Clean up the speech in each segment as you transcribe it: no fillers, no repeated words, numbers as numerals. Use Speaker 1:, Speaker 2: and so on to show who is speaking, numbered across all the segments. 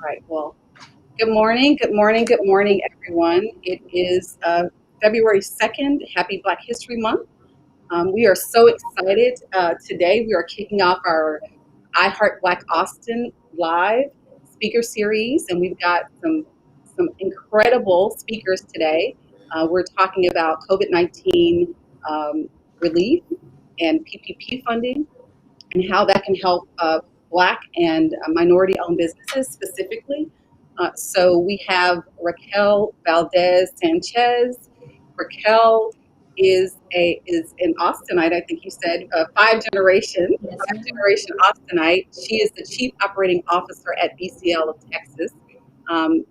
Speaker 1: Right. Well, good morning. Good morning. Good morning, everyone. It is February 2nd. Happy Black History Month. We are so excited. Today, we are kicking off our I Heart Black Austin live speaker series, and we've got some incredible speakers today. We're talking about COVID-19 relief and PPP funding and how that can help Black and minority-owned businesses specifically. So we have Raquel Valdez Sanchez. Raquel is an Austinite, I think you said, five generation Austinite. She is the Chief Operating Officer at BCL of Texas.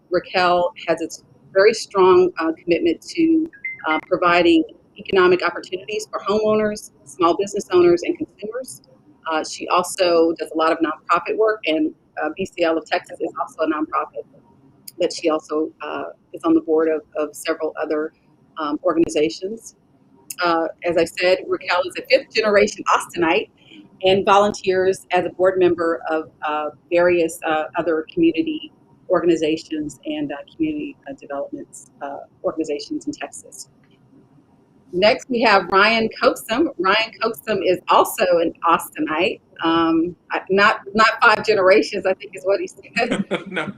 Speaker 1: Raquel has a very strong commitment to providing economic opportunities for homeowners, small business owners, and consumers. She also does a lot of nonprofit work, and BCL of Texas is also a nonprofit, but she also is on the board of several other organizations. As I said, Raquel is a fifth generation Austinite and volunteers as a board member of various other community organizations and community development organizations in Texas. Next, we have Ryan Coaxum. Ryan Coaxum is also an Austinite, not five generations, I think is what he said.
Speaker 2: No.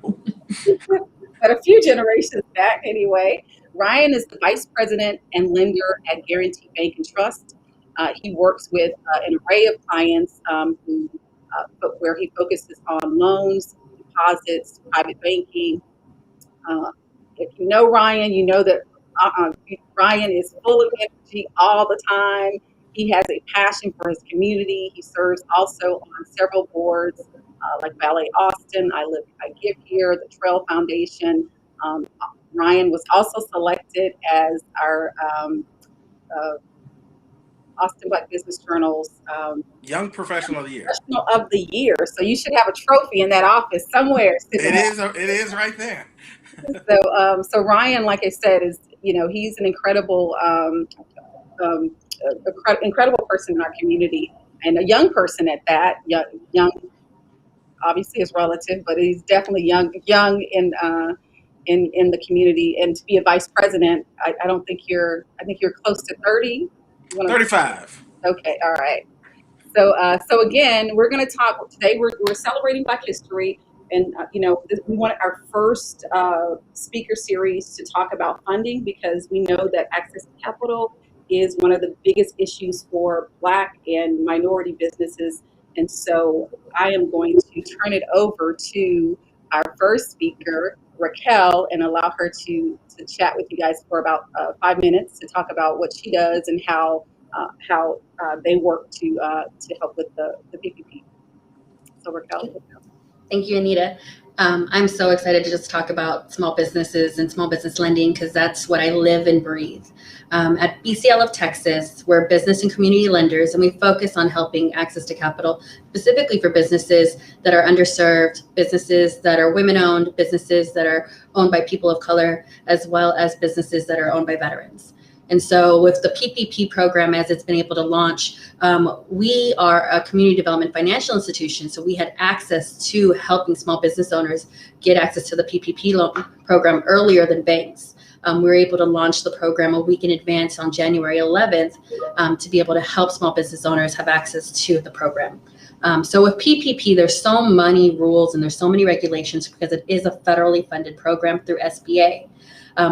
Speaker 1: But a few generations back anyway. Ryan is the vice president and lender at Guarantee Bank and Trust. He works with an array of clients where he focuses on loans, deposits, private banking. If you know Ryan, you know that Ryan is full of energy all the time. He has a passion for his community. He serves also on several boards like Ballet Austin, I Give Here, the Trail Foundation. Ryan was also selected as our Austin Black Business Journal's
Speaker 2: Young Professional of the Year.
Speaker 1: Professional of the Year. So you should have a trophy in that office somewhere.
Speaker 2: It is right there.
Speaker 1: So Ryan, like I said, is he's an incredible incredible person in our community, and a young person at that. Young, obviously is relative, but he's definitely young in the community. And to be a vice president, I think you're close to 30.
Speaker 2: 35.
Speaker 1: Okay, all right. So again, we're going to talk today. We're celebrating Black History, and we wanted our first speaker series to talk about funding, because we know that access to capital is one of the biggest issues for Black and minority businesses. And so I am going to turn it over to our first speaker, Raquel, and allow her to chat with you guys for about 5 minutes to talk about what she does and how they work to help with the PPP. So Raquel.
Speaker 3: Thank you, Anita. I'm so excited to just talk about small businesses and small business lending, because that's what I live and breathe. At BCL of Texas, we're business and community lenders, and we focus on helping access to capital, specifically for businesses that are underserved, businesses that are women-owned, businesses that are owned by people of color, as well as businesses that are owned by veterans. And so with the PPP program, as it's been able to launch, we are a community development financial institution. So we had access to helping small business owners get access to the PPP loan program earlier than banks. We were able to launch the program a week in advance on January 11th to be able to help small business owners have access to the program. So with PPP, there's so many rules and there's so many regulations, because it is a federally funded program through SBA.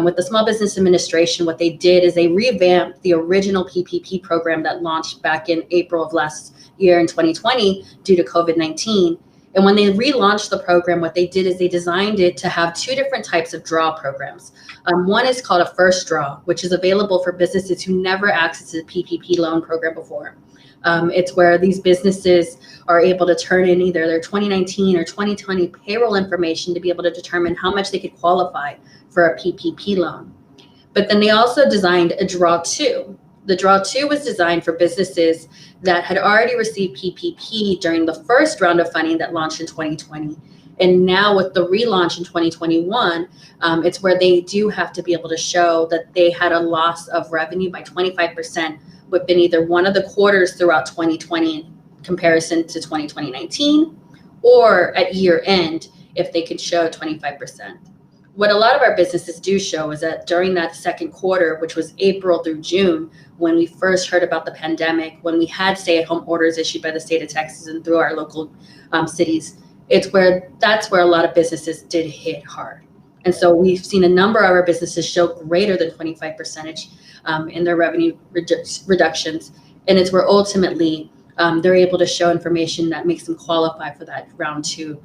Speaker 3: With the Small Business Administration, what they did is they revamped the original PPP program that launched back in April of last year in 2020 due to COVID-19. And when they relaunched the program, what they did is they designed it to have two different types of draw programs. One is called a first draw, which is available for businesses who never accessed the PPP loan program before. It's where these businesses are able to turn in either their 2019 or 2020 payroll information to be able to determine how much they could qualify for a PPP loan. But then they also designed a draw two. The draw two was designed for businesses that had already received PPP during the first round of funding that launched in 2020. And now with the relaunch in 2021, it's where they do have to be able to show that they had a loss of revenue by 25% within either one of the quarters throughout 2020 in comparison to 2019, or at year end if they could show 25%. What a lot of our businesses do show is that during that second quarter, which was April through June, when we first heard about the pandemic, when we had stay-at-home orders issued by the state of Texas and through our local cities, that's where a lot of businesses did hit hard. And so we've seen a number of our businesses show greater than 25% in their revenue reductions. And it's where ultimately they're able to show information that makes them qualify for that round 2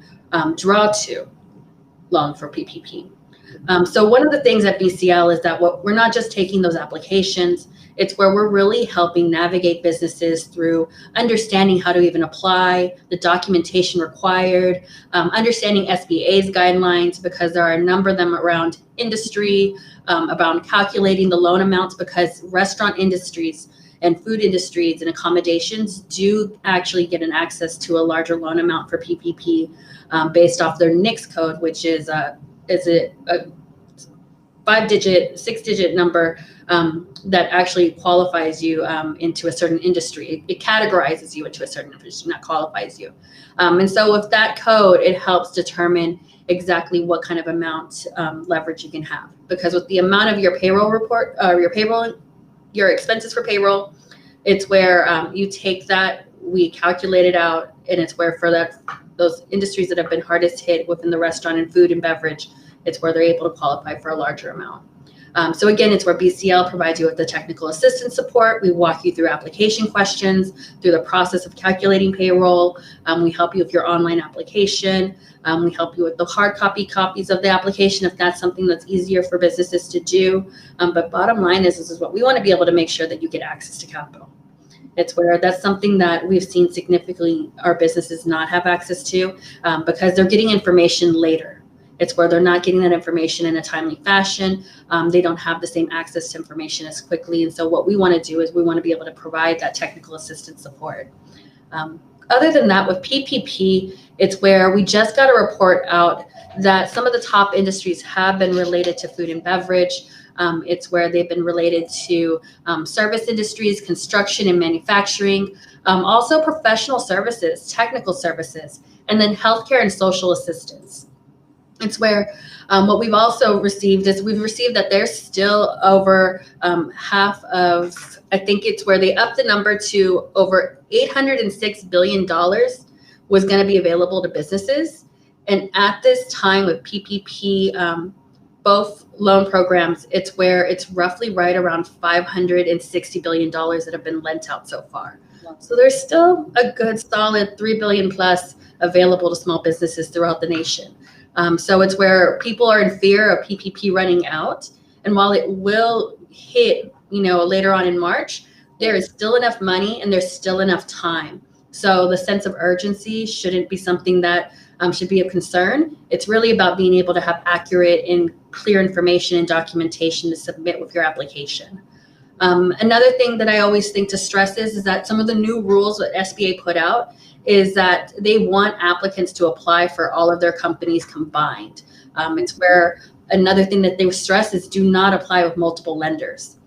Speaker 3: draw 2 loan for PPP. So one of the things at BCL is that we're not just taking those applications, it's where we're really helping navigate businesses through understanding how to even apply, the documentation required, understanding SBA's guidelines, because there are a number of them around industry, about calculating the loan amounts, because restaurant industries and food industries and accommodations do actually get an access to a larger loan amount for PPP based off their NICS code, which is a 5-digit, 6-digit number that actually qualifies you into a certain industry. It categorizes you into a certain industry, not qualifies you. And so with that code, it helps determine exactly what kind of amount leverage you can have. Because with the amount of your payroll report, your expenses for payroll, it's where you take that, we calculate it out, and it's where for those industries that have been hardest hit within the restaurant and food and beverage, it's where they're able to qualify for a larger amount. So again, it's where BCL provides you with the technical assistance support. We walk you through application questions, through the process of calculating payroll. We help you with your online application. We help you with the hard copies of the application if that's something that's easier for businesses to do. But bottom line is what we want to be able to make sure that you get access to capital. It's where that's something that we've seen significantly our businesses not have access to because they're getting information later. It's where they're not getting that information in a timely fashion. They don't have the same access to information as quickly. And so what we want to do is we want to be able to provide that technical assistance support. Other than that, with PPP, it's where we just got a report out that some of the top industries have been related to food and beverage. It's where they've been related to service industries, construction and manufacturing, also professional services, technical services, and then healthcare and social assistance. It's where what we've also received is we've received that there's still over half of, I think it's where they upped the number to over $806 billion was going to be available to businesses. And at this time with PPP, both loan programs, it's where it's roughly right around $560 billion that have been lent out so far. So there's still a good solid $3 billion plus available to small businesses throughout the nation. So it's where people are in fear of PPP running out. And while it will hit, later on in March, there is still enough money and there's still enough time. So the sense of urgency shouldn't be something that should be of concern. It's really about being able to have accurate and clear information and documentation to submit with your application. Another thing that I always think to stress is that some of the new rules that SBA put out is that they want applicants to apply for all of their companies combined. It's where another thing that they stress is do not apply with multiple lenders.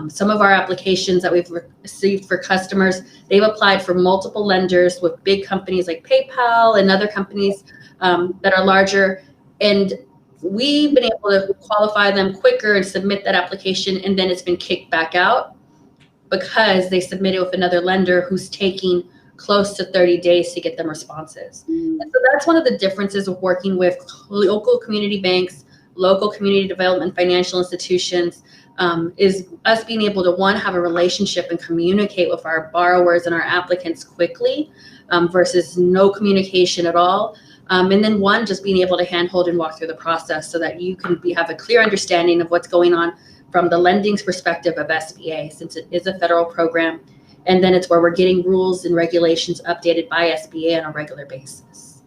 Speaker 3: Some of our applications that we've received for customers, they've applied for multiple lenders with big companies like PayPal and other companies that are larger. And we've been able to qualify them quicker and submit that application, and then it's been kicked back out because they submitted with another lender who's taking close to 30 days to get them responses. And so that's one of the differences of working with local community banks, local community development financial institutions, is us being able to, one, have a relationship and communicate with our borrowers and our applicants quickly versus no communication at all. And then one, just being able to handhold and walk through the process so that you can have a clear understanding of what's going on from the lending's perspective of SBA, since it is a federal program. And then it's where we're getting rules and regulations updated by SBA on a regular basis.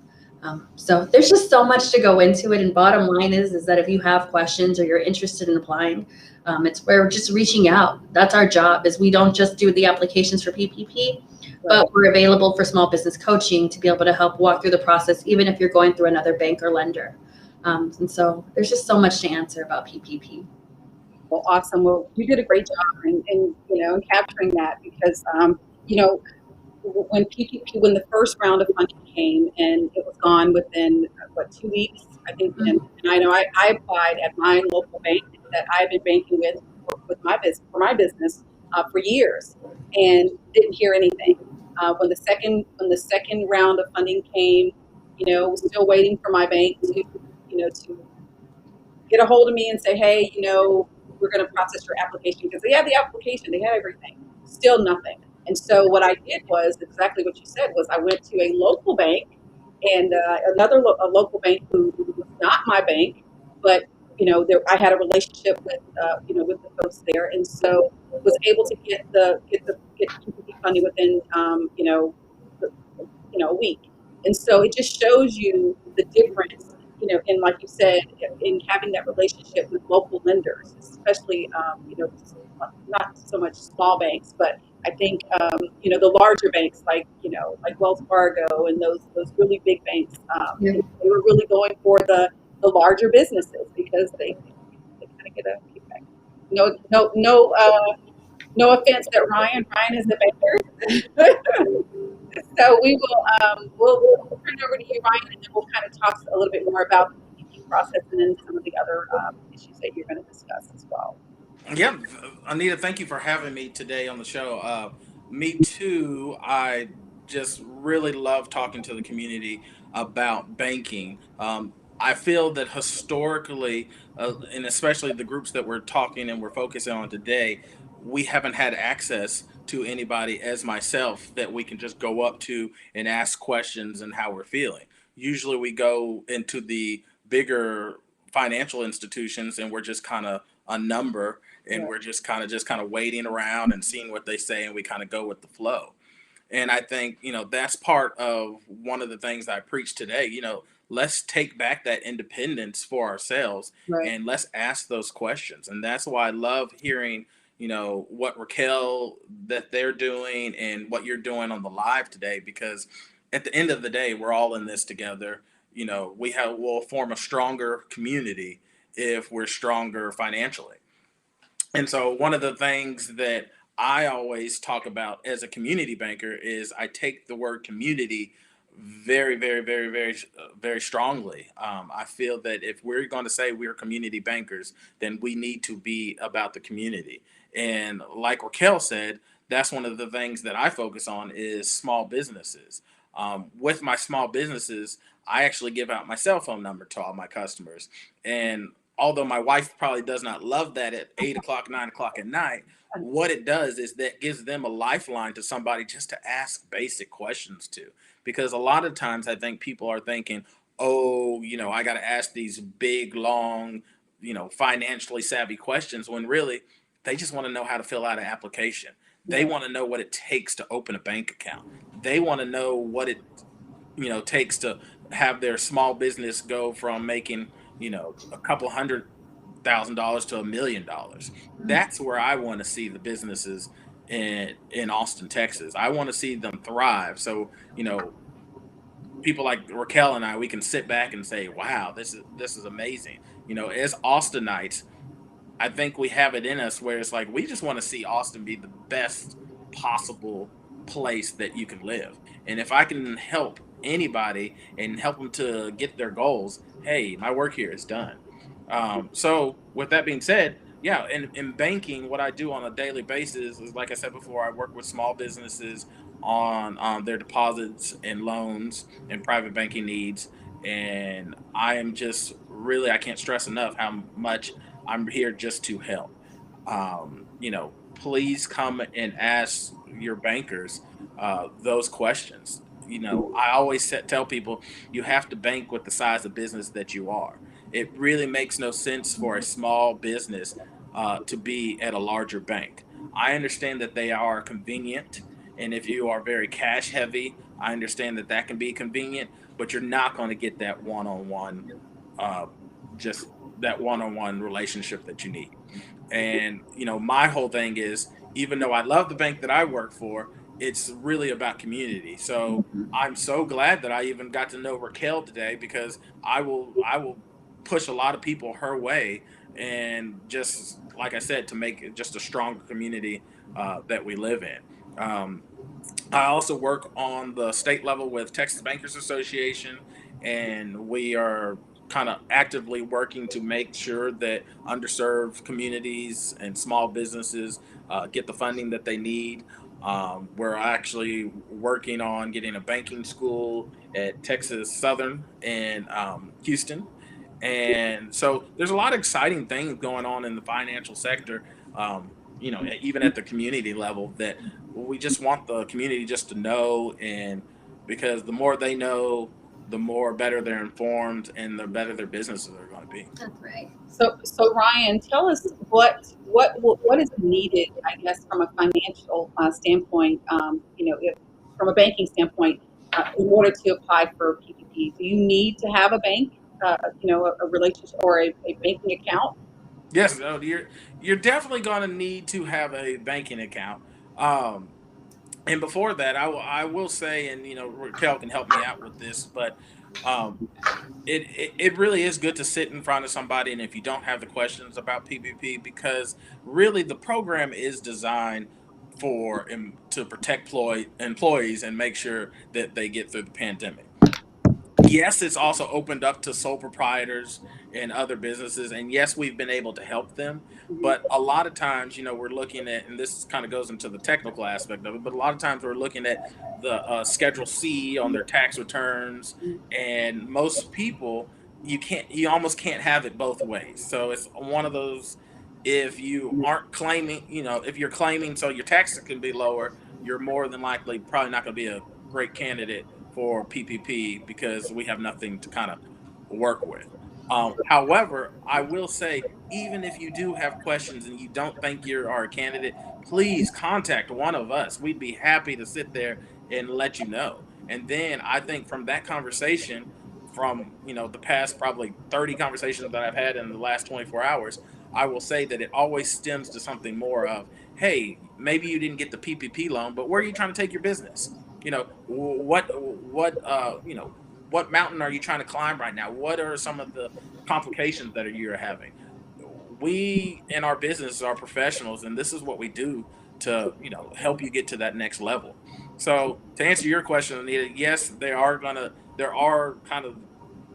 Speaker 3: So there's just so much to go into it. And bottom line is that if you have questions or you're interested in applying, it's where we're just reaching out. That's our job, is we don't just do the applications for PPP, but we're available for small business coaching to be able to help walk through the process, even if you're going through another bank or lender. And so there's just so much to answer about PPP.
Speaker 1: Well, awesome. Well, you did a great job in capturing that, because when the first round of funding came and it was gone within what, 2 weeks, I think. And I know I applied at my local bank that I've been banking with my business for years, and didn't hear anything. When the second round of funding came, was still waiting for my bank to get a hold of me and say, hey, we're going to process your application, because they had the application, they had everything, still nothing. And so what I did was exactly what you said, was I went to a local bank, and a local bank who was not my bank, but I had a relationship with the folks there, and so was able to get PPP funding within a week. And so it just shows you the difference, in, like you said, in having that relationship with local lenders, especially, not so much small banks, but I think, the larger banks, like Wells Fargo, and those really big banks,
Speaker 3: Yeah.
Speaker 1: they were really going for the larger businesses, because they kind of get a kickback. No, no, no, no offense that Ryan is a banker. So we'll turn it over to you, Ryan, and then we'll kind of talk a little bit more about the PPP process, and then some of the other issues that you're going to discuss as well.
Speaker 2: Yeah, Anita, thank you for having me today on the show. Me too. I just really love talking to the community about banking. I feel that historically, and especially the groups that we're talking and we're focusing on today, we haven't had access to anybody as myself that we can just go up to and ask questions and how we're feeling. Usually we go into the bigger financial institutions and we're just kind of a number, and
Speaker 1: Right.
Speaker 2: we're just kind of waiting around and seeing what they say, and we kind of go with the flow. And I think, that's part of one of the things I preach today. Let's take back that independence for ourselves,
Speaker 1: Right.
Speaker 2: and let's ask those questions. And that's why I love hearing, what Raquel that they're doing and what you're doing on the live today, because at the end of the day, we're all in this together. We'll form a stronger community if we're stronger financially. And so one of the things that I always talk about as a community banker is I take the word community very, very, very, very, very strongly. I feel that if we're going to say we're community bankers, then we need to be about the community. And like Raquel said, that's one of the things that I focus on is small businesses. With my small businesses, I actually give out my cell phone number to all my customers. And although my wife probably does not love that at 8 o'clock, 9 o'clock at night, what it does is that gives them a lifeline to somebody just to ask basic questions to. Because a lot of times I think people are thinking, oh, I got to ask these big, long, financially savvy questions, when really they just want to know how to fill out an application. They
Speaker 1: Right.
Speaker 2: want to know what it takes to open a bank account. They want to know what it takes to have their small business go from making a couple $100,000 to $1 million. That's where I want to see the businesses in Austin, Texas. I want to see them thrive. So people like Raquel and I, we can sit back and say, wow, this is amazing. As Austinites, I think we have it in us where it's like we just want to see Austin be the best possible place that you can live. And if I can help anybody and help them to get their goals, hey, my work here is done. So with that being said, yeah, in banking, what I do on a daily basis is, like I said before, I work with small businesses on their deposits and loans and private banking needs. And I am just really, I can't stress enough how much I'm here just to help. Please come and ask your bankers those questions. I always tell people you have to bank with the size of business that you are. It really makes no sense for a small business to be at a larger bank. I understand that they are convenient, and if you are very cash heavy, I understand that that can be convenient, but you're not going to get that one-on-one, uh, just that one-on-one relationship that you need. And my whole thing is, even though I love the bank that I work for, it's really about community. So I'm so glad that I even got to know Raquel today, because I will push a lot of people her way, and just like I said, to make it just a stronger community that we live in. I also work on the state level with Texas Bankers Association, and we are kind of actively working to make sure that underserved communities and small businesses get the funding that they need. We're actually working on getting a banking school at Texas Southern in Houston. And so there's a lot of exciting things going on in the financial sector, even at the community level, that we just want the community just to know. And because the more they know, the more better they're informed and the better their businesses are going to be.
Speaker 3: That's right.
Speaker 1: So Ryan, tell us what is needed, I guess, from a financial standpoint. If, from a banking standpoint, in order to apply for PPP, do you need to have a bank, a relationship or a banking account?
Speaker 2: Yes, no, you're definitely going to need to have a banking account. Um, and before that, I will say, and Raquel can help me out with this, but um, it really is good to sit in front of somebody, and if you don't have the questions about PPP, because really the program is designed to protect employees and make sure that they get through the pandemic. Yes, it's also opened up to sole proprietors and other businesses, and yes, we've been able to help them.
Speaker 1: Mhm.
Speaker 2: But a lot of times, we're looking at, and this kind of goes into the technical aspect of it, but a lot of times we're looking at the Schedule C on their tax returns, and most people, you almost can't have it both ways. So it's one of those, if you aren't claiming, if you're claiming so your taxes can be lower, you're more than likely probably not going to be a great candidate for PPP because we have nothing to kind of work with. However, I will say, even if you do have questions and you don't think you are a candidate, please contact one of us. We'd be happy to sit there and let you know. And then I think from that conversation, from the past probably 30 conversations that I've had in the last 24 hours, I will say that it always stems to something more of, hey, maybe you didn't get the PPP loan, but where are you trying to take your business? What mountain are you trying to climb right now? What are some of the complications that you're having? We in our business are professionals, and this is what we do to help you get to that next level. So to answer your question, Anita, yes, there are kind of,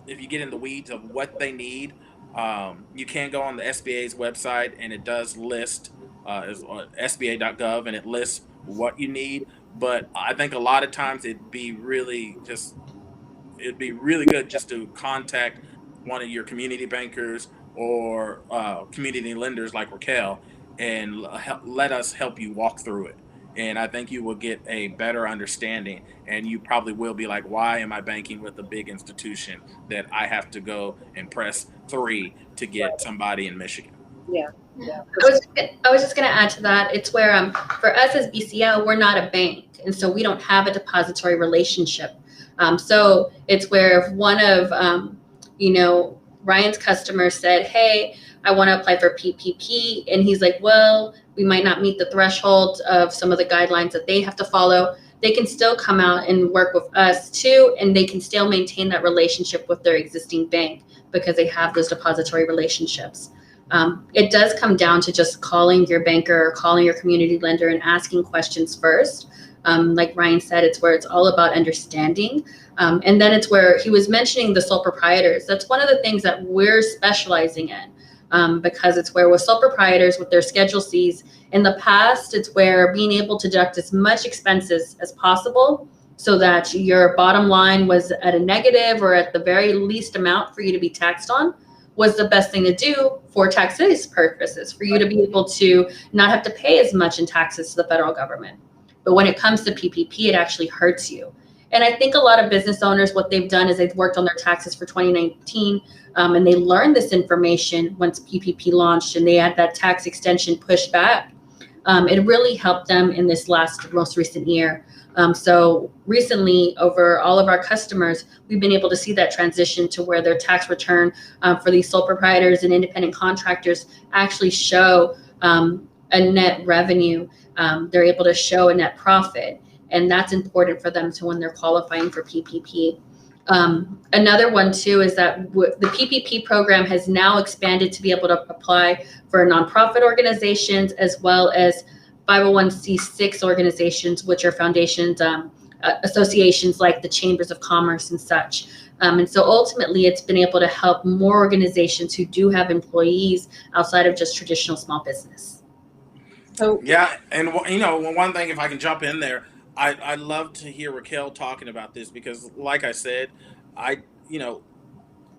Speaker 2: if you get in the weeds of what they need, you can go on the SBA's website, and it does list is SBA.gov, and it lists what you need. But I think a lot of times it'd be really good just to contact one of your community bankers or community lenders like Raquel, and let us help you walk through it. And I think you will get a better understanding, and you probably will be like, why am I banking with a big institution that I have to go and press 3 to get somebody in Michigan?
Speaker 1: Yeah,
Speaker 3: Yeah.
Speaker 1: yeah,
Speaker 3: I was just going to add to that. It's where for us as BCL, we're not a bank, and so we don't have a depository relationship. So it's where if one of Ryan's customers said, "Hey, I want to apply for PPP," and he's like, "Well, we might not meet the threshold of some of the guidelines that they have to follow." They can still come out and work with us too, and they can still maintain that relationship with their existing bank because they have those depository relationships. It does come down to just calling your banker or calling your community lender and asking questions first. Like Ryan said, it's where it's all about understanding. And then it's where he was mentioning the sole proprietors. That's one of the things that we're specializing in, because it's where with sole proprietors with their Schedule Cs, in the past, it's where being able to deduct as much expenses as possible so that your bottom line was at a negative or at the very least amount for you to be taxed on was the best thing to do for taxes purposes, for you to be able to not have to pay as much in taxes to the federal government. But when it comes to PPP, it actually hurts you. And I think a lot of business owners, what they've done is they've worked on their taxes for 2019, and they learned this information once PPP launched and they had that tax extension pushed back. It really helped them in this most recent year. So recently, over all of our customers, we've been able to see that transition to where their tax return for these sole proprietors and independent contractors actually show a net revenue. They're able to show a net profit, and that's important for them to when they're qualifying for PPP. Another one too is that the PPP program has now expanded to be able to apply for nonprofit organizations as well as 501c6 organizations, which are foundations associations like the chambers of commerce and such. And so ultimately, it's been able to help more organizations who do have employees outside of just traditional small business.
Speaker 1: So
Speaker 2: Yeah, and one thing, if I can jump in there, I love to hear Raquel talking about this because, like I said, I you know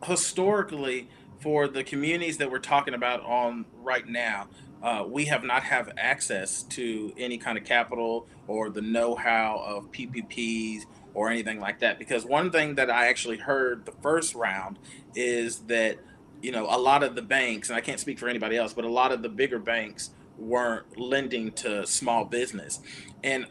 Speaker 2: historically, for the communities that we're talking about on right now, we have not have access to any kind of capital or the know-how of PPPs or anything like that. Because one thing that I actually heard the first round is that a lot of the banks, and I can't speak for anybody else, but a lot of the bigger banks weren't lending to small business. And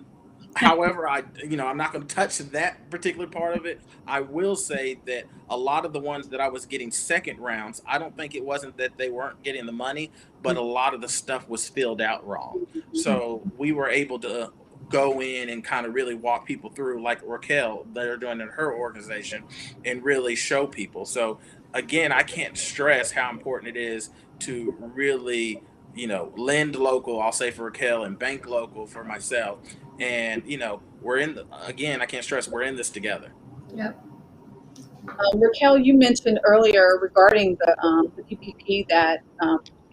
Speaker 2: however, I'm not going to touch that particular part of it. I will say that a lot of the ones that I was getting second rounds, I don't think it wasn't that they weren't getting the money, but a lot of the stuff was filled out wrong. So we were able to go in and kind of really walk people through, like Raquel, they're doing in her organization, and really show people. So again, I can't stress how important it is to really lend local, I'll say for Raquel, and bank local for myself. And we're again, I can't stress, we're in this together.
Speaker 3: Yep.
Speaker 1: Raquel, you mentioned earlier regarding the PPP that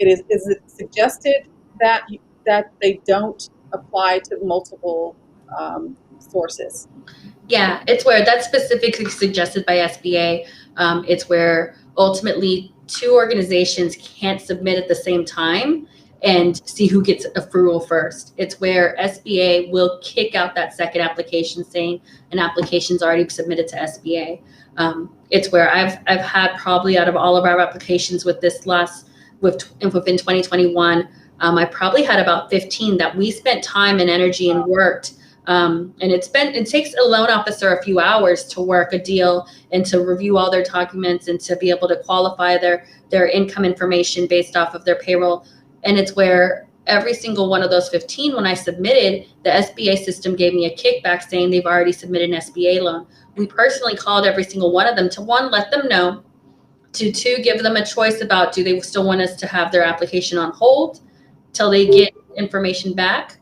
Speaker 1: is it suggested that that they don't apply to multiple sources?
Speaker 3: Yeah, it's where that's specifically suggested by SBA. It's where ultimately two organizations can't submit at the same time and see who gets approval first. It's where SBA will kick out that second application saying an application's already submitted to SBA. It's where I've had probably out of all of our applications with this within 2021, I probably had about 15 that we spent time and energy and worked. And it takes a loan officer a few hours to work a deal and to review all their documents and to be able to qualify their income information based off of their payroll. And it's where every single one of those 15, when I submitted, the SBA system gave me a kickback saying they've already submitted an SBA loan. We personally called every single one of them to, one, let them know, to two, give them a choice about do they still want us to have their application on hold till they get information back,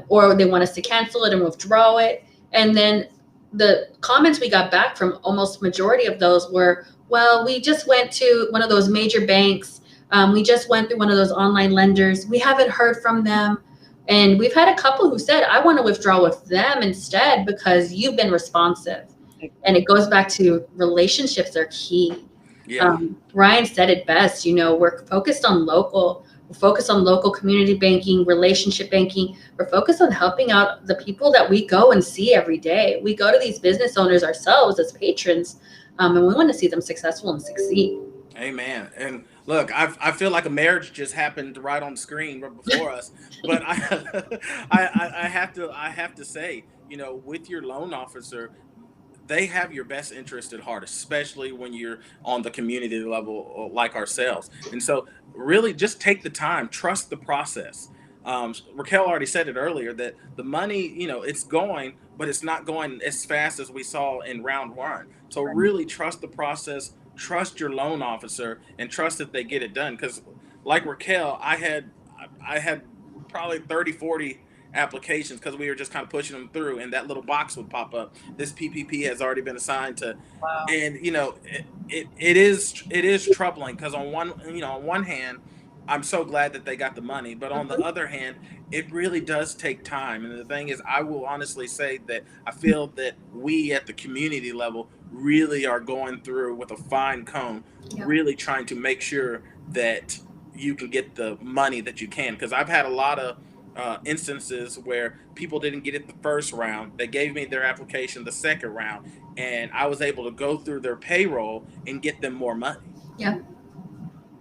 Speaker 3: or they want us to cancel it and withdraw it. And then the comments we got back from almost majority of those were, well, we just went to one of those major banks. We just went through one of those online lenders. We haven't heard from them. And we've had a couple who said, I want to withdraw with them instead because you've been responsive. And it goes back to relationships are key.
Speaker 2: Yeah.
Speaker 3: Ryan said it best, we're focused on local. We're focused on local community banking, relationship banking. We're focused on helping out the people that we go and see every day. We go to these business owners ourselves as patrons, and we want to see them successful and succeed.
Speaker 2: Amen. And look, I feel like a marriage just happened right on the screen right before us. But I have to say, with your loan officer, they have your best interest at heart, especially when you're on the community level like ourselves. And so really just take the time, trust the process. Raquel already said it earlier that the money, it's going, but it's not going as fast as we saw in round one. So really trust the process, trust your loan officer, and trust that they get it done. Because like Raquel, I had probably 30, 40 applications because we were just kind of pushing them through, and that little box would pop up. This PPP has already been assigned to,
Speaker 1: Wow.
Speaker 2: and it is troubling because on one hand, I'm so glad that they got the money, but on the other hand, it really does take time. And the thing is, I will honestly say that I feel that we at the community level really are going through with a fine comb, really trying to make sure that you can get the money that you can. Because I've had a lot of instances where people didn't get it the first round. They gave me their application the second round, and I was able to go through their payroll and get them more money.
Speaker 3: Yeah.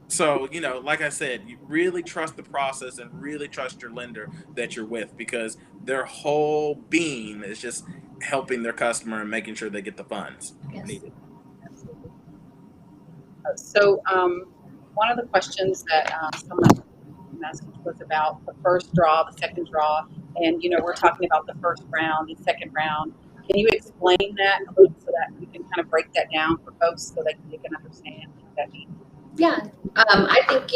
Speaker 2: So, like I said, you really trust the process and really trust your lender that you're with, because their whole being is just helping their customer and making sure they get the funds needed.
Speaker 1: Absolutely. So one of the questions that someone asked was about the first draw, the second draw, and we're talking about the first round and second round. Can you explain that a little so that we can kind of break that down for folks so that they can understand what that means?
Speaker 3: Yeah, I think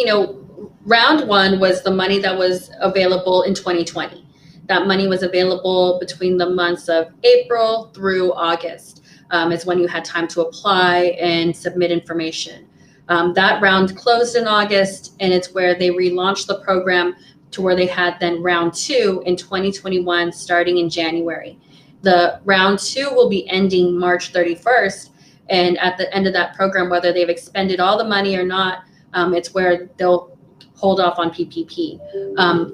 Speaker 3: round one was the money that was available in 2020. That money was available between the months of April through August. Is when you had time to apply and submit information. That round closed in August, and it's where they relaunched the program to where they had then round 2 in 2021 starting in January. The round 2 will be ending March 31st. And at the end of that program, whether they've expended all the money or not, it's where they'll hold off on PPP.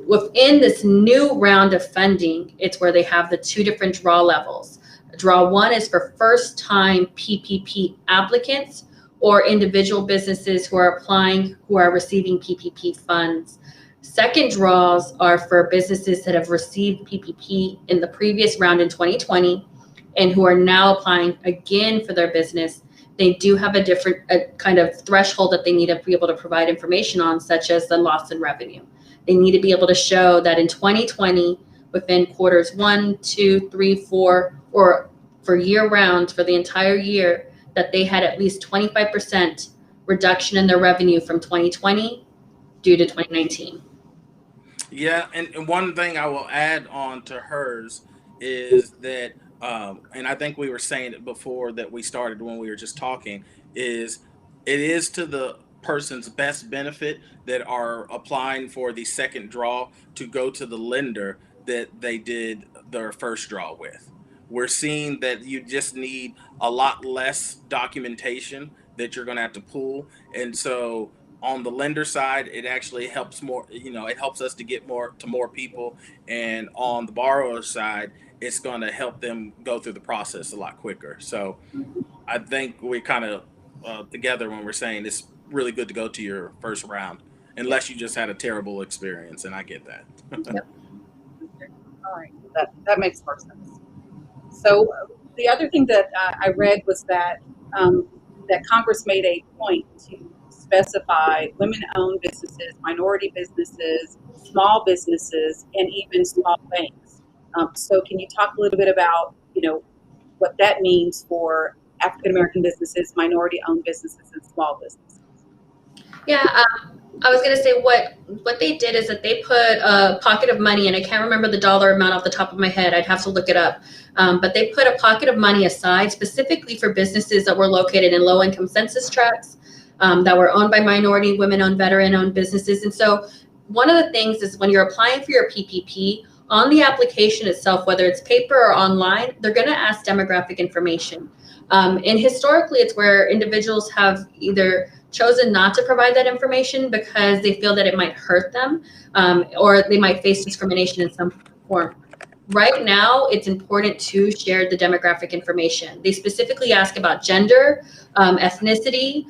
Speaker 3: Within this new round of funding, it's where they have the 2 different draw levels. Draw 1 is for first-time PPP applicants or individual businesses who are applying, who are receiving PPP funds. Second draws are for businesses that have received PPP in the previous round in 2020 and who are now applying again for their business. They do have a different kind of threshold that they need to be able to provide information on, such as the loss in revenue. They need to be able to show that in 2020, within quarters 1, 2, 3, 4, or for year round, for the entire year, that they had at least 25% reduction in their revenue from 2020 due to 2019.
Speaker 2: Yeah, and one thing I will add on to hers is that, and I think we were saying it before that we started when we were just talking, is it is to the person's best benefit that are applying for the second draw to go to the lender that they did their first draw with. We're seeing that you just need a lot less documentation that you're going to have to pull, and so on the lender side, it actually helps more, it helps us to get more to more people. And on the borrower side, it's going to help them go through the process a lot quicker. So I think we kind of together when we're saying it's really good to go to your first round, unless you just had a terrible experience. And I get that.
Speaker 3: Yep.
Speaker 1: All right, that makes more sense. So the other thing that I read was that that Congress made a point to specify women-owned businesses, minority businesses, small businesses, and even small banks. So can you talk a little bit about what that means for African American businesses, minority-owned businesses, and small businesses?
Speaker 3: Yeah, I was gonna say what they did is that they put a pocket of money, and I can't remember the dollar amount off the top of my head. I'd have to look it up. But they put a pocket of money aside specifically for businesses that were located in low-income census tracts, that were owned by minority, women-owned, veteran-owned businesses. And so one of the things is when you're applying for your PPP, on the application itself, whether it's paper or online, they're going to ask demographic information. And historically, it's where individuals have either chosen not to provide that information because they feel that it might hurt them, or they might face discrimination in some form. Right now, it's important to share the demographic information. They specifically ask about gender, ethnicity,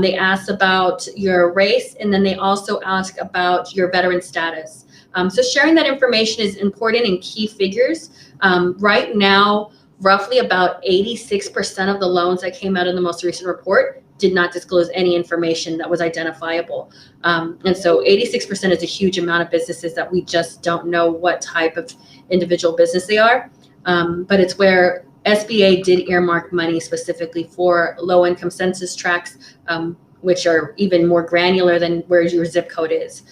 Speaker 3: they ask about your race, and then they also ask about your veteran status. So sharing that information is important in key figures. Right now, roughly about 86% of the loans that came out in the most recent report did not disclose any information that was identifiable. And so 86% is a huge amount of businesses that we just don't know what type of individual business they are. But it's where SBA did earmark money specifically for low-income census tracts, which are even more granular than where your zip code is.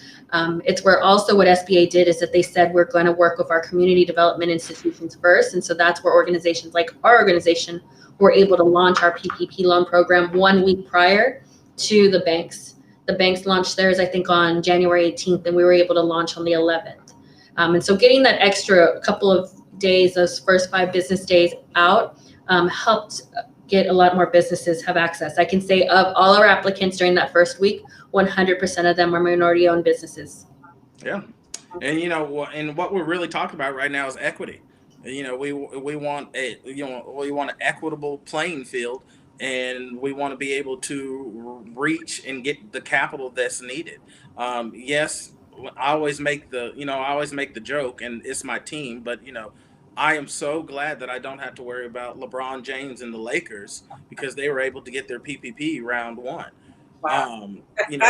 Speaker 3: It's where also what SBA did is that they said we're going to work with our community development institutions first. And so that's where organizations like our organization were able to launch our PPP loan program 1 week prior to the banks. The banks launched theirs, I think, on January 18th, and we were able to launch on the 11th. And so getting that extra couple of days, those first 5 business days out, helped get a lot more businesses have access. I can say of all our applicants during that first week, 100% of them are minority-owned businesses.
Speaker 2: Yeah, and and what we're really talking about right now is equity. We want we want an equitable playing field, and we want to be able to reach and get the capital that's needed. Yes, I always make the joke, and it's my team, but I am so glad that I don't have to worry about LeBron James and the Lakers because they were able to get their PPP round 1.
Speaker 1: Wow.
Speaker 2: It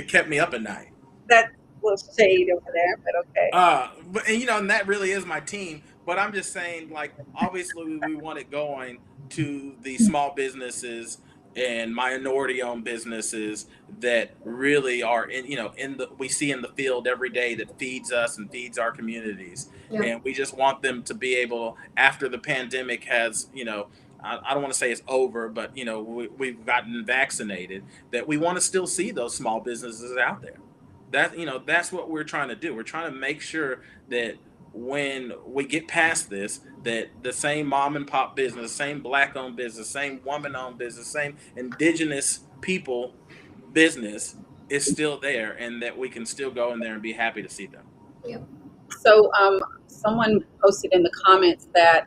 Speaker 2: kept me up at night.
Speaker 1: That's a little shade over there, but okay.
Speaker 2: But and that really is my team. But I'm just saying, like, obviously we want it going to the small businesses and minority-owned businesses that really are we see in the field every day that feeds us and feeds our communities,
Speaker 3: Yeah.
Speaker 2: and we just want them to be able, after the pandemic has, I don't want to say it's over, but we've gotten vaccinated, that we want to still see those small businesses out there. That's what we're trying to do. We're trying to make sure that when we get past this, that the same mom and pop business, same black owned business, same woman owned business, same indigenous people business is still there, and that we can still go in there and be happy to see them.
Speaker 3: Yeah.
Speaker 1: So someone posted in the comments that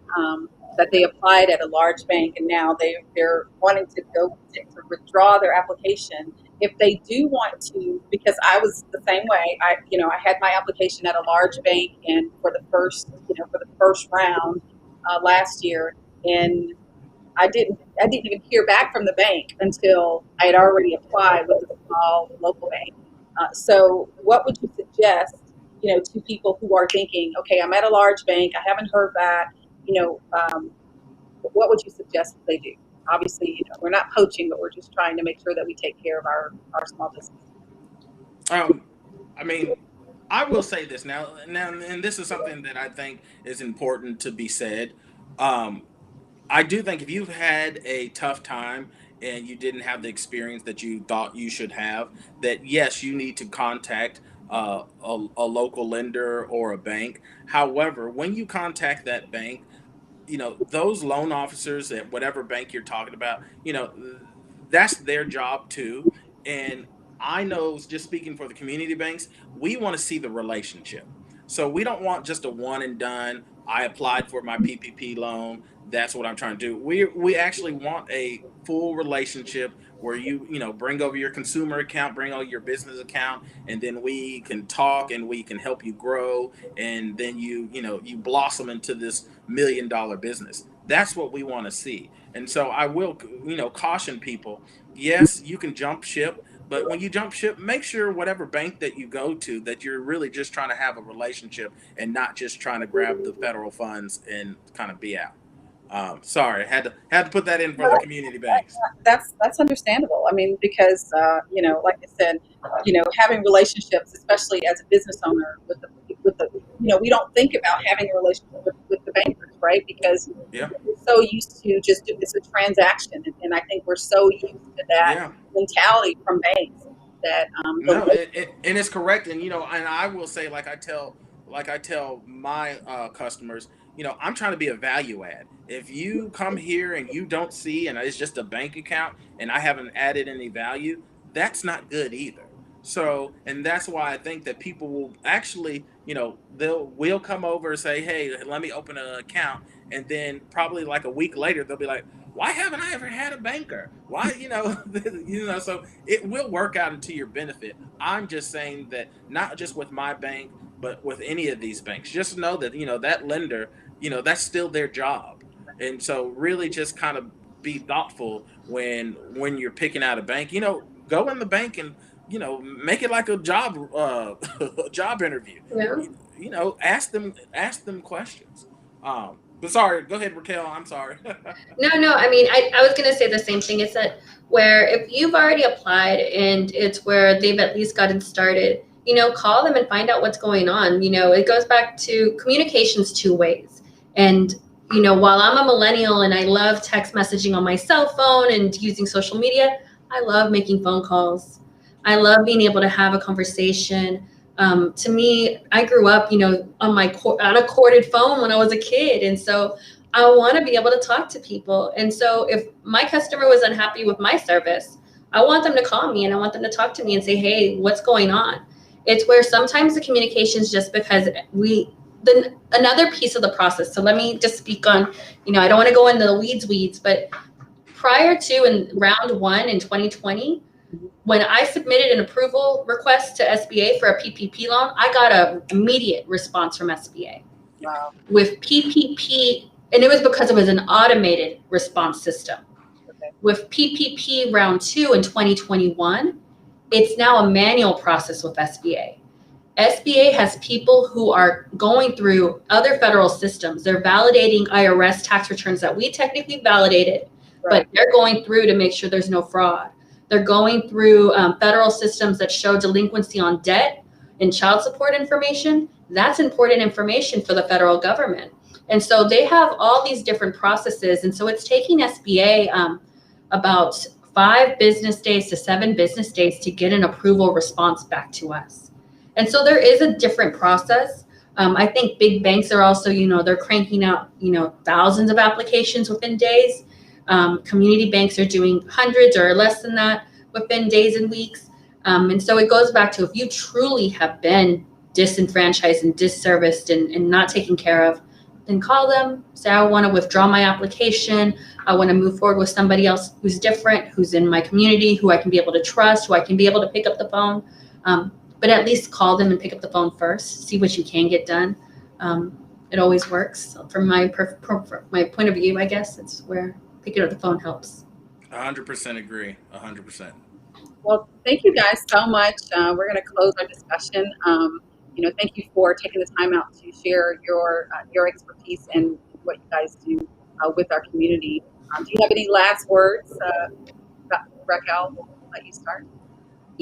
Speaker 1: they applied at a large bank, and now they're wanting to go to withdraw their application. If they do want to, because I was the same way. I had my application at a large bank, and for the first round last year, and I didn't even hear back from the bank until I had already applied with a small local bank. So, what would you suggest, to people who are thinking, okay, I'm at a large bank, I haven't heard back, what would you suggest that they do? Obviously, we're not poaching, but we're just trying to make sure that we take care of our small business.
Speaker 2: Um, I mean, I will say this now, and this is something that I think is important to be said. Um, I do think if you've had a tough time and you didn't have the experience that you thought you should have, that yes, you need to contact a local lender or a bank. However, when you contact that bank, those loan officers at whatever bank you're talking about, that's their job too. And I know, just speaking for the community banks, we want to see the relationship. So we don't want just a one and done. I applied for my PPP loan. That's what I'm trying to do. We actually want a full relationship where you bring over your consumer account, bring over your business account, and then we can talk and we can help you grow, and then you blossom into this $1 million business. That's what we want to see. And so I will caution people. Yes, you can jump ship, but when you jump ship, make sure whatever bank that you go to, that you're really just trying to have a relationship and not just trying to grab the federal funds and kind of be out. Sorry, had to put that in for the community banks.
Speaker 1: That's understandable. I mean, because like I said, having relationships, especially as a business owner, with the we don't think about having a relationship with the bankers, right? Because
Speaker 2: Yeah,
Speaker 1: we're so used to just do it's a transaction, and I think we're so used to that
Speaker 2: yeah.
Speaker 1: mentality from banks that
Speaker 2: No, and it's correct. And and I will say, like I tell my customers, I'm trying to be a value add. If you come here and you don't see, and it's just a bank account, and I haven't added any value, that's not good either. So, and that's why I think that people will actually, will come over and say, hey, let me open an account, and then probably like a week later they'll be like, why haven't I ever had a banker? Why, so it will work out into your benefit. I'm just saying that not just with my bank, but with any of these banks, just know that, that lender, that's still their job. And so really just kind of be thoughtful when you're picking out a bank, go in the bank and, make it like a job, a job interview,
Speaker 3: Yeah.
Speaker 2: ask them questions. But sorry, go ahead, Raquel. I'm sorry.
Speaker 3: No. I mean, I was going to say the same thing. Is that where if you've already applied and it's where they've at least gotten started, call them and find out what's going on. It goes back to communications two ways. And, while I'm a millennial and I love text messaging on my cell phone and using social media, I love making phone calls. I love being able to have a conversation. To me, I grew up, on a corded phone when I was a kid. And so I want to be able to talk to people. And so if my customer was unhappy with my service, I want them to call me and I want them to talk to me and say, hey, what's going on? It's where sometimes the communication is just because another piece of the process. So let me just speak on, I don't want to go into the weeds, but prior to in round one in 2020, when I submitted an approval request to SBA for a PPP loan, I got an immediate response from SBA.
Speaker 1: wow.
Speaker 3: With PPP, and it was because it was an automated response system.
Speaker 1: Okay.
Speaker 3: With PPP round two in 2021, it's now a manual process with SBA. SBA has people who are going through other federal systems. They're validating IRS tax returns that we technically validated, but they're going through to make sure there's no fraud. They're going through federal systems that show delinquency on debt and child support information. That's important information for the federal government. And so they have all these different processes. And so it's taking SBA about 5 business days to 7 business days to get an approval response back to us. And so there is a different process. I think big banks are also, they're cranking out, thousands of applications within days. Community banks are doing hundreds or less than that within days and weeks. And so it goes back to, if you truly have been disenfranchised and disserviced and not taken care of, then call them, say, I want to withdraw my application. I want to move forward with somebody else who's different, who's in my community, who I can be able to trust, who I can be able to pick up the phone. But at least call them and pick up the phone first, see what you can get done. It always works. From my point of view, I guess, it's where picking up the phone helps.
Speaker 2: 100% agree, 100%.
Speaker 1: Well, thank you guys so much. We're going to close our discussion. Thank you for taking the time out to share your expertise and what you guys do with our community. Do you have any last words, Raquel? We'll let you start.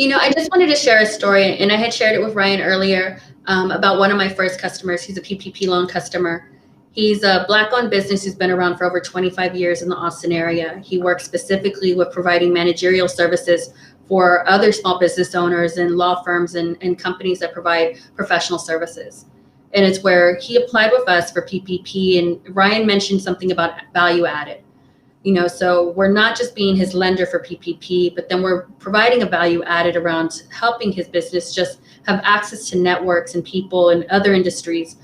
Speaker 3: I just wanted to share a story, and I had shared it with Ryan earlier about one of my first customers. He's a PPP loan customer. He's a Black-owned business who's been around for over 25 years in the Austin area. He works specifically with providing managerial services for other small business owners and law firms and companies that provide professional services. And it's where he applied with us for PPP, and Ryan mentioned something about value added. So we're not just being his lender for PPP, but then we're providing a value added around helping his business just have access to networks and people in other industries,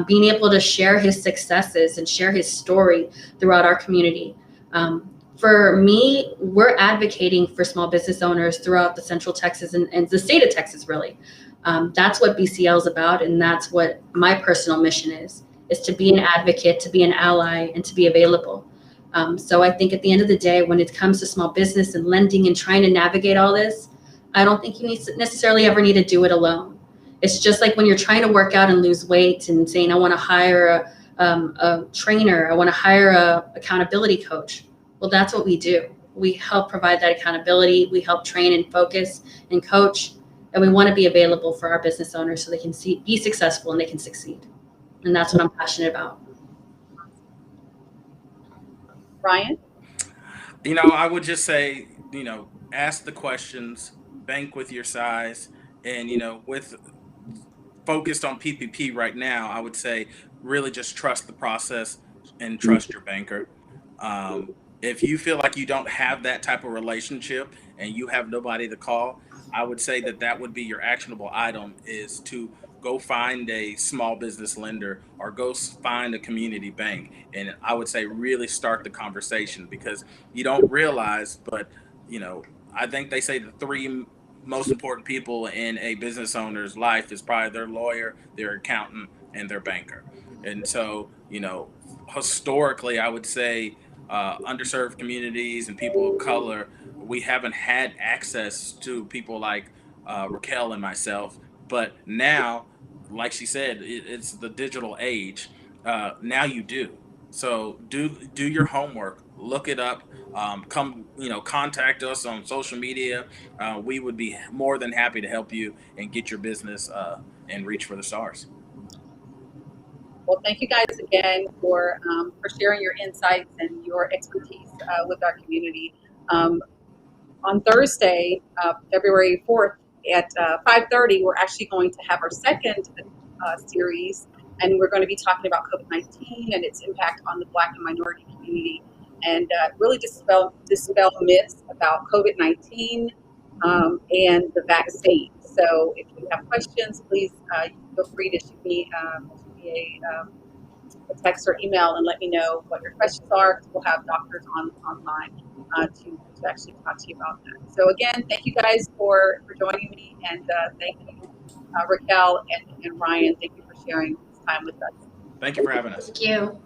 Speaker 3: being able to share his successes and share his story throughout our community. For me, we're advocating for small business owners throughout the Central Texas and the state of Texas, really. That's what BCL is about, and that's what my personal mission is to be an advocate, to be an ally, and to be available. So I think at the end of the day, when it comes to small business and lending and trying to navigate all this, I don't think you necessarily ever need to do it alone. It's just like when you're trying to work out and lose weight and saying, I want to hire a trainer, I want to hire a accountability coach. Well, that's what we do. We help provide that accountability. We help train and focus and coach, and we want to be available for our business owners so they can be successful and they can succeed. And that's what I'm passionate about.
Speaker 1: Ryan?
Speaker 2: I would just say, ask the questions, bank with your size, and, with focused on PPP right now, I would say really just trust the process and trust your banker. If you feel like you don't have that type of relationship and you have nobody to call, I would say that would be your actionable item, is to go find a small business lender or go find a community bank. And I would say really start the conversation, because you don't realize, but I think they say the 3 most important people in a business owner's life is probably their lawyer, their accountant, and their banker. And so, historically, I would say underserved communities and people of color, we haven't had access to people like Raquel and myself. But now, like she said, it's the digital age. Now you do. So do your homework. Look it up. Contact us on social media. We would be more than happy to help you and get your business and reach for the stars.
Speaker 1: Well, thank you guys again for sharing your insights and your expertise with our community. On Thursday, February 4th at 5:30, we're actually going to have our second series, and we're going to be talking about COVID-19 and its impact on the Black and minority community, and really dispel myths about COVID-19 and the vaccine. So if you have questions, please feel free to shoot me a text or email and let me know what your questions are. We'll have doctors online to actually talk to you about that. So again, thank you guys for joining me, and thank you, Raquel and Ryan. Thank you for sharing this time with us.
Speaker 2: Thank you for having us.
Speaker 3: Thank you.